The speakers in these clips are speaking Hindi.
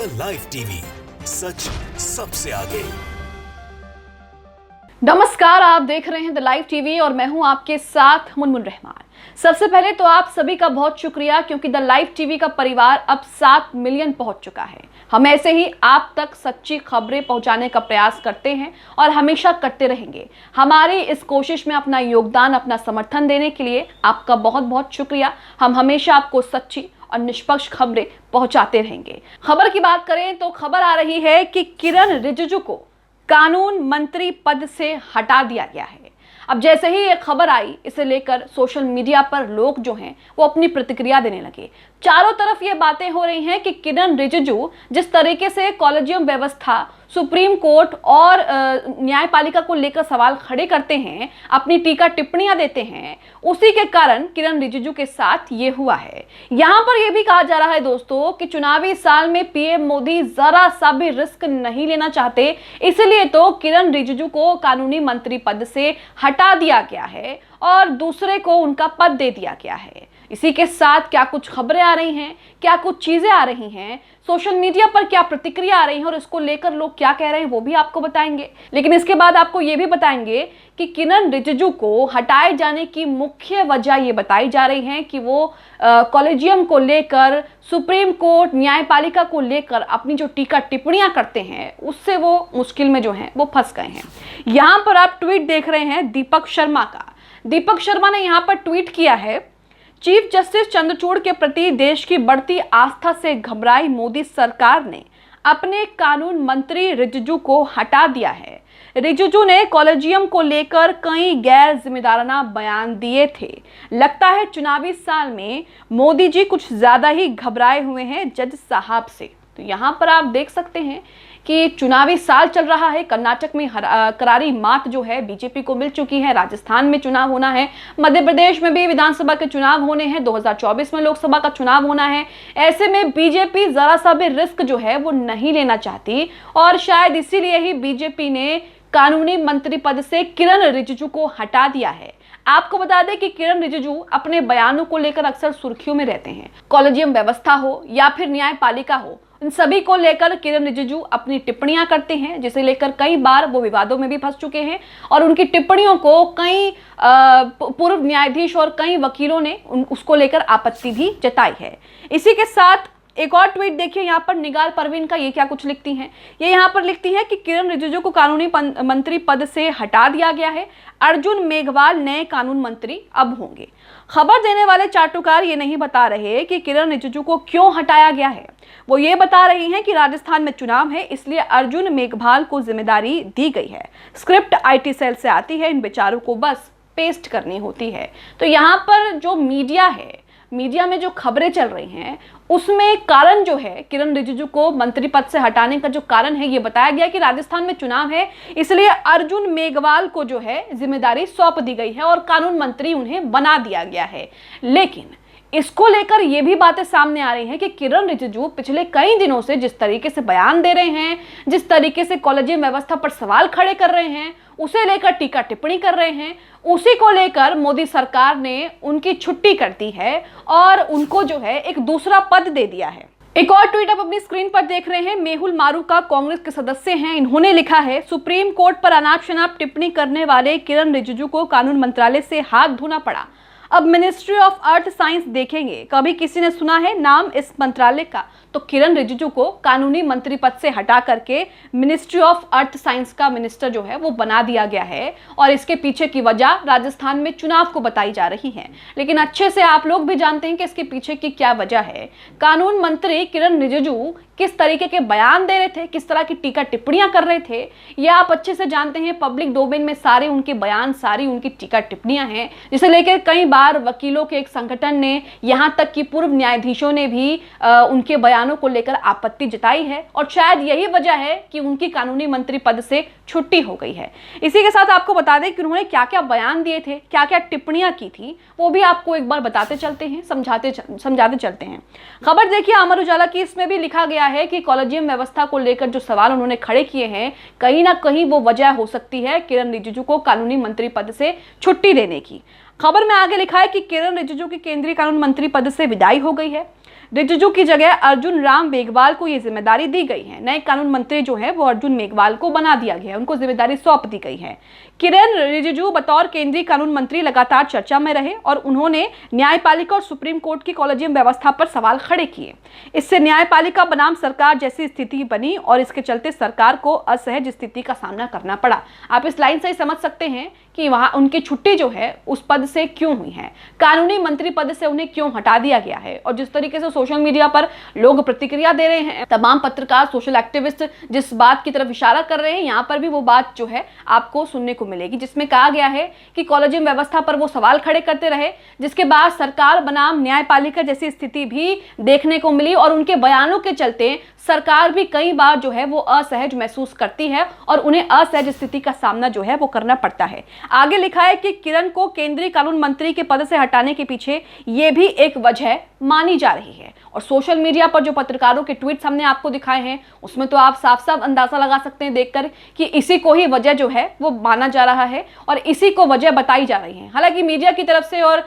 द लाइव टीवी, सच सबसे आगे। नमस्कार, आप देख रहे हैं द लाइव टीवी और मैं हूं आपके साथ मुनमुन रहमान। सबसे पहले तो आप सभी का बहुत शुक्रिया, क्योंकि द लाइव टीवी का परिवार अब 7 मिलियन पहुंच चुका है। हम ऐसे ही आप तक सच्ची खबरें पहुंचाने का प्रयास करते हैं और हमेशा करते रहेंगे। हमारी इस कोशिश में अपना योगदान, अपना समर्थन देने के लिए आपका बहुत बहुत शुक्रिया। हम हमेशा आपको सच्ची और निष्पक्ष खबरें पहुंचाते रहेंगे। खबर की बात करें तो खबर आ रही है कि किरण रिजिजू को कानून मंत्री पद से हटा दिया गया है। अब जैसे ही ये खबर आई, इसे लेकर सोशल मीडिया पर लोग जो हैं वो अपनी प्रतिक्रिया देने लगे। चारों तरफ ये बातें हो रही हैं कि किरण रिजिजू जिस तरीके से कॉलेजियम व्यवस्था, सुप्रीम कोर्ट और न्यायपालिका को लेकर सवाल खड़े करते हैं, अपनी टीका टिप्पणियां देते हैं, उसी के कारण किरण रिजिजू के साथ ये हुआ है। यहां पर यह भी कहा जा रहा है दोस्तों कि चुनावी साल में पीएम मोदी जरा सा भी रिस्क नहीं लेना चाहते, इसलिए तो किरण रिजिजू को कानूनी मंत्री पद से हटा दिया गया है और दूसरे को उनका पद दे दिया गया है। इसी के साथ क्या कुछ खबरें आ रही हैं, क्या कुछ चीजें आ रही हैं, सोशल मीडिया पर क्या प्रतिक्रिया आ रही है और इसको लेकर लोग क्या कह रहे हैं, वो भी आपको बताएंगे। लेकिन इसके बाद आपको ये भी बताएंगे कि किरण रिजिजू को हटाए जाने की मुख्य वजह ये बताई जा रही है कि वो कॉलेजियम को लेकर, सुप्रीम कोर्ट, न्यायपालिका को लेकर अपनी जो टीका टिप्पणियां करते हैं, उससे वो मुश्किल में जो है वो फंस गए हैं। यहाँ पर आप ट्वीट देख रहे हैं दीपक शर्मा का। दीपक शर्मा ने यहाँ पर ट्वीट किया है, चीफ जस्टिस चंद्रचूड़ के प्रति देश की बढ़ती आस्था से घबराई मोदी सरकार ने अपने कानून मंत्री रिजिजू को हटा दिया है। रिजिजू ने कॉलेजियम को लेकर कई गैर जिम्मेदाराना बयान दिए थे। लगता है चुनावी साल में मोदी जी कुछ ज्यादा ही घबराए हुए हैं जज साहब से। तो यहाँ पर आप देख सकते हैं कि चुनावी साल चल रहा है। कर्नाटक में करारी मात जो है बीजेपी को मिल चुकी है। राजस्थान में चुनाव होना है, मध्य प्रदेश में भी विधानसभा के चुनाव होने हैं, 2024 में लोकसभा का चुनाव होना है। ऐसे में बीजेपी जरा सा भी रिस्क जो है वो नहीं लेना चाहती और शायद इसीलिए ही बीजेपी ने कानूनी मंत्री पद से किरण रिजिजू को हटा दिया है। आपको बता दें कि किरण रिजिजू अपने बयानों को लेकर अक्सर सुर्खियों में रहते हैं। कॉलेजियम व्यवस्था हो या फिर न्यायपालिका हो, इन सभी को लेकर किरण रिजिजू अपनी टिप्पणियां करते हैं, जिसे लेकर कई बार वो विवादों में भी फंस चुके हैं और उनकी टिप्पणियों को कई पूर्व न्यायाधीश और कई वकीलों ने उसको लेकर आपत्ति भी जताई है। इसी के साथ एक और ट्वीट देखिए, यहाँ पर निगार परवीन का ये क्या कुछ लिखती हैं। ये यहाँ पर लिखती हैं कि किरण रिजिजू को कानूनी मंत्री पद से हटा दिया गया है। अर्जुन मेघवाल नए कानून मंत्री अब होंगे। खबर देने वाले चाटुकार ये नहीं बता रहे कि किरण रिजिजू को क्यों हटाया गया है। वो ये बता रही हैं कि राजस्थान में चुनाव है, इसलिए अर्जुन मेघवाल को जिम्मेदारी दी गई है। स्क्रिप्ट आईटी सेल से आती है, इन बेचारों को बस पेस्ट करनी होती है। तो यहाँ पर जो मीडिया है, मीडिया में जो खबरें चल रही हैं, उसमें कारण जो है किरण रिजिजू को मंत्री पद से हटाने का जो कारण है, ये बताया गया कि राजस्थान में चुनाव है, इसलिए अर्जुन मेघवाल को जो है जिम्मेदारी सौंप दी गई है और कानून मंत्री उन्हें बना दिया गया है। लेकिन इसको लेकर ये भी बातें सामने आ रही हैं कि किरण रिजिजू पिछले कई दिनों से जिस तरीके से बयान दे रहे हैं, जिस तरीके से कॉलेजियम व्यवस्था पर सवाल खड़े कर रहे हैं, उसे लेकर टीका टिप्पणी कर रहे हैं, उसी को लेकर मोदी सरकार ने उनकी छुट्टी कर दी है और उनको जो है एक दूसरा पद दे दिया है। एक और ट्वीट आप अपनी स्क्रीन पर देख रहे हैं, मेहुल मारूका कांग्रेस के सदस्य हैं। इन्होंने लिखा है, सुप्रीम कोर्ट पर अनाप शनाप टिप्पणी करने वाले किरण रिजिजू को कानून मंत्रालय से हाथ धोना पड़ा। अब मिनिस्ट्री ऑफ अर्थ साइंस देखेंगे। कभी किसी ने सुना है नाम इस मंत्रालय का? तो किरण रिजिजू को कानूनी मंत्री पद से हटा करके मिनिस्ट्री ऑफ अर्थ साइंस का मिनिस्टर जो है वो बना दिया गया है और इसके पीछे की वजह राजस्थान में चुनाव को बताई जा रही है। लेकिन अच्छे से आप लोग भी जानते हैं कि इसके पीछे की क्या वजह है। कानून मंत्री किरण रिजिजू किस तरीके के बयान दे रहे थे, किस तरह की टीका टिप्पणियां कर रहे थे, ये आप अच्छे से जानते हैं। पब्लिक डोमेन में सारे उनके बयान, सारी उनकी टीका टिप्पणियां हैं, जिसे लेकर कई बार वकीलों के एक संगठन ने, यहाँ तक कि पूर्व न्यायाधीशों ने भी उनके बयानों को लेकर आपत्ति जताई है और शायद यही वजह है कि उनकी कानूनी मंत्री पद से छुट्टी हो गई है। इसी के साथ आपको बता दें कि उन्होंने क्या क्या बयान दिए थे, क्या क्या टिप्पणियां की थी, वो भी आपको एक बार बताते चलते हैं, समझाते चलते हैं। खबर देखिए अमर उजाला की, इसमें भी लिखा गया है कि कॉलेजियम व्यवस्था को लेकर जो सवाल उन्होंने खड़े किए हैं, कहीं ना कहीं वो वजह हो सकती है किरण रिजिजू को कानूनी मंत्री पद से छुट्टी देने की। खबर में आगे लिखा है कि किरण रिजिजू की केंद्रीय कानून मंत्री पद से विदाई हो गई है। रिजिजू की जगह अर्जुन राम मेघवाल को ये जिम्मेदारी दी गई है। नए कानून मंत्री जो है वो अर्जुन मेघवाल को बना दिया गया है, उनको जिम्मेदारी सौंप दी गई है। किरेन रिजिजू बतौर केंद्रीय कानून मंत्री लगातार चर्चा में रहे और उन्होंने न्यायपालिका और सुप्रीम कोर्ट की कॉलेजियम व्यवस्था पर सवाल खड़े किए। इससे न्यायपालिका बनाम सरकार जैसी स्थिति बनी और इसके चलते सरकार को असहज स्थिति का सामना करना पड़ा। आप इस लाइन से ही समझ सकते हैं कि वहां उनकी छुट्टी जो है उस पद से क्यों हुई है, कानूनी मंत्री पद से उन्हें क्यों हटा दिया गया है। और जिस तरीके से सोशल मीडिया पर लोग प्रतिक्रिया दे रहे हैं, तमाम पत्रकार, सोशल एक्टिविस्ट जिस बात की तरफ इशारा कर रहे हैं, यहाँ पर भी वो बात जो है आपको सुनने को मिलेगी, जिसमें कहा गया है कि कॉलेजियम व्यवस्था पर वो सवाल खड़े करते रहे, जिसके बाद सरकार बनाम न्यायपालिका जैसी स्थिति भी देखने को मिली और उनके बयानों के चलते सरकार भी कई बार जो है वो असहज महसूस करती है और उन्हें असहज स्थिति का सामना जो है वो करना पड़ता है। आगे लिखा है कि किरण को केंद्रीय कानून मंत्री के पद से हटाने के पीछे ये भी एक वजह मानी जा रही है। और सोशल मीडिया पर जो पत्रकारों के ट्वीट हमने आपको दिखाए हैं उसमें तो आप साफ साफ अंदाजा लगा सकते हैं देखकर कि इसी को ही वजह जो है वो माना जा रहा है और इसी को वजह बताई जा रही है। हालांकि मीडिया की तरफ से और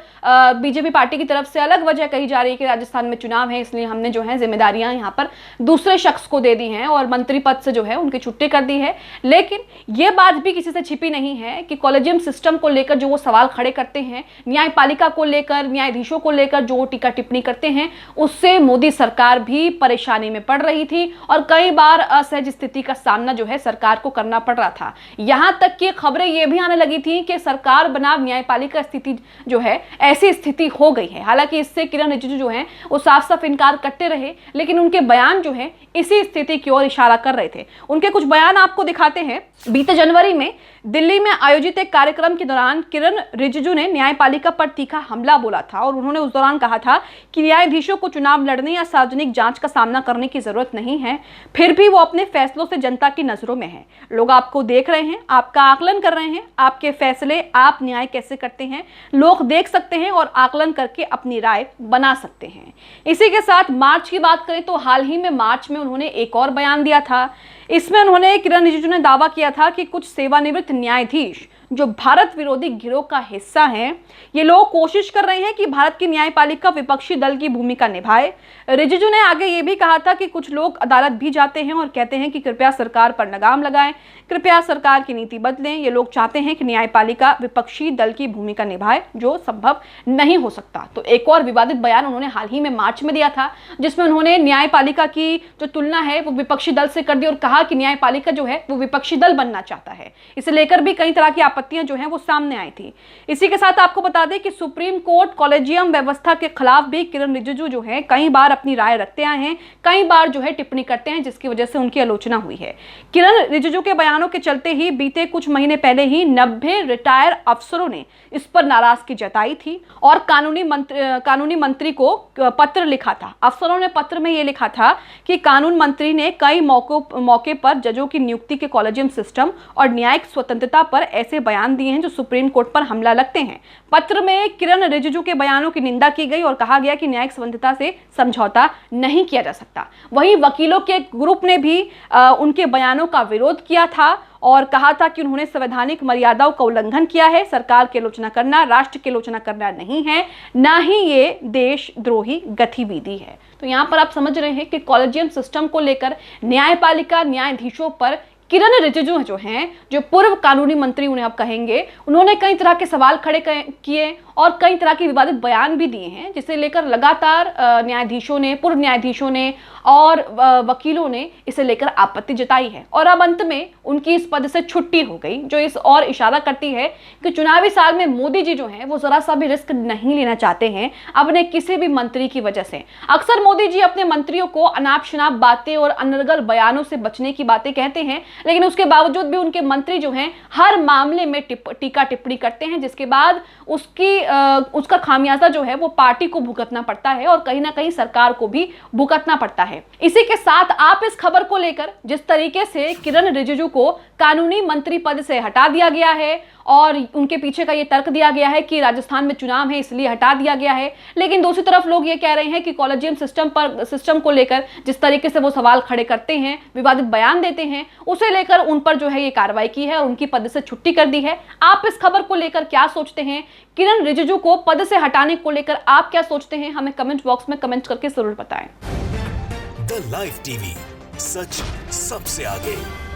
बीजेपी पार्टी की तरफ से अलग वजह कही जा रही है कि राजस्थान में चुनाव है, इसलिए हमने जो है जिम्मेदारियां यहाँ पर दूसरे शख्स को दे दी हैं और मंत्री पद से जो है उनकी छुट्टी कर दी है। लेकिन ये बात भी किसी से छिपी नहीं है कि कॉलेजियम सिस्टम को लेकर जो वो सवाल खड़े करते हैं, न्यायपालिका को लेकर, न्यायाधीशों को लेकर जो टीका टिप्पणी करते हैं, उससे मोदी सरकार भी परेशानी में पड़ रही थी और कई बार असहज स्थिति का सामना जो है सरकार को करना पड़ रहा था। यहां तक कि खबरें ये भी आने लगी थी कि सरकार बनाम न्यायपालिका स्थिति जो है ऐसी स्थिति हो गई है। हालांकि इससे किरण रिजिजू जो है वो साफ साफ इनकार करते रहे, लेकिन उनके बयान जो है इसी स्थिति की ओर इशारा कर रहे थे। उनके कुछ बयान आपको दिखाते हैं। बीते जनवरी में दिल्ली में आयोजित एक कार्यक्रम के दौरान किरण रिजिजू ने न्यायपालिका पर तीखा हमला बोला था और उन्होंने उस दौरान कहा था कि न्यायाधीशों को चुनाव लड़ने या सार्वजनिक जांच का सामना करने की जरूरत नहीं है, फिर भी वो अपने फैसलों से जनता की नजरों में है। लोग आपको देख रहे हैं, आपका आकलन कर रहे हैं, आपके फैसले, आप न्याय कैसे करते हैं लोग देख सकते हैं और आकलन करके अपनी राय बना सकते हैं। इसी के साथ मार्च की बात करें तो हाल ही में मार्च में उन्होंने एक और बयान दिया था। इसमें उन्होंने किरण रिजिजू ने दावा किया था कि कुछ सेवानिवृत्त न्यायाधीश जो भारत विरोधी गिरोह का हिस्सा हैं, ये लोग कोशिश कर रहे हैं कि भारत की न्यायपालिका विपक्षी दल की भूमिका निभाए। रिजिजू ने आगे ये भी कहा था कि कुछ लोग अदालत भी जाते हैं और कहते हैं कि कृपया सरकार पर लगाम लगाएं, कृपया सरकार की नीति बदलें। ये लोग चाहते हैं कि न्यायपालिका विपक्षी दल की भूमिका निभाए, जो संभव नहीं हो सकता। तो एक और विवादित बयान उन्होंने हाल ही में मार्च में दिया था, जिसमें उन्होंने न्यायपालिका की जो तुलना है वो विपक्षी दल से कर दी और कहा कि न्यायपालिका जो है वो विपक्षी दल बनना चाहता है। इसे लेकर भी कई तरह की आपत्तियां जो हैं वो सामने आई थी। इसी के साथ आपको बता दें कि सुप्रीम कोर्ट कॉलेजियम व्यवस्था के खिलाफ भी किरण रिजिजू जो है कई बार अपनी राय रखते आए हैं, कई बार जो है टिप्पणी करते हैं, जिसकी वजह से उनकी आलोचना हुई है। किरण रिजिजू के बयानों के चलते ही बीते कुछ महीने पहले ही 90 रिटायर अफसरों ने इस पर नाराजगी जताई थी और कानूनी मंत्री को पत्र लिखा था। अफसरों ने पत्र में यह लिखा था कि कानून मंत्री ने कई मौके पर जजों की नियुक्ति के कॉलेजियम सिस्टम और न्यायिक स्वतंत्रता पर ऐसे बयान दिए हैं जो सुप्रीम कोर्ट पर हमला लगते हैं। पत्र में किरण रिजिजू के बयानों की निंदा की गई और कहा गया कि न्यायिक स्वतंत्रता से समझौता नहीं किया जा सकता। वहीं वकीलों के ग्रुप ने भी उनके बयानों का विरोध किया था और कहा था कि उन्होंने संवैधानिक मर्यादाओं का उल्लंघन किया है। सरकार की आलोचना करना राष्ट्र की आलोचना करना नहीं है, ना ही ये देशद्रोही गतिविधि है। तो यहाँ पर आप समझ रहे हैं कि कॉलेजियम सिस्टम को लेकर न्यायपालिका, न्यायाधीशों पर किरण रिजिजू जो हैं, जो पूर्व कानूनी मंत्री उन्हें आप कहेंगे, उन्होंने कई तरह के सवाल खड़े किए और कई तरह के विवादित बयान भी दिए हैं, जिसे लेकर लगातार न्यायाधीशों ने, पूर्व न्यायाधीशों ने और वकीलों ने इसे लेकर आपत्ति जताई है। और अब अंत में उनकी इस पद से छुट्टी हो गई, जो इस और इशारा करती है कि चुनावी साल में मोदी जी जो हैं वो जरा सा भी रिस्क नहीं लेना चाहते हैं अपने किसी भी मंत्री की वजह से। अक्सर मोदी जी अपने मंत्रियों को अनाप शनाप बातें और अनर्गल बयानों से बचने की बातें कहते हैं, लेकिन उसके बावजूद भी उनके मंत्री जो हैं हर मामले में टीका टिप्पणी करते हैं, जिसके बाद उसका खामियाजा जो है वो पार्टी को भुगतना पड़ता है और कहीं ना कहीं सरकार को भी भुगतना पड़ता है। इसी के साथ आप इस खबर को लेकर, जिस तरीके से किरण रिजिजू को कानूनी मंत्री पद से हटा दिया गया है और उनके पीछे का ये तर्क दिया गया है कि राजस्थान में चुनाव है इसलिए हटा दिया गया है। लेकिन दूसरी तरफ लोग ये कह रहे हैं कि कॉलेजियम सिस्टम को लेकर जिस तरीके से वो सवाल खड़े करते हैं, विवादित बयान देते हैं, उसे लेकर उन पर जो है ये कार्रवाई की है और उनकी पद से छुट्टी कर दी है। आप इस खबर को लेकर क्या सोचते हैं? किरण रिजिजू को पद से हटाने को लेकर आप क्या सोचते हैं? हमें कमेंट बॉक्स में कमेंट करके जरूर बताएं। द लाइव टीवी, सच सबसे आगे।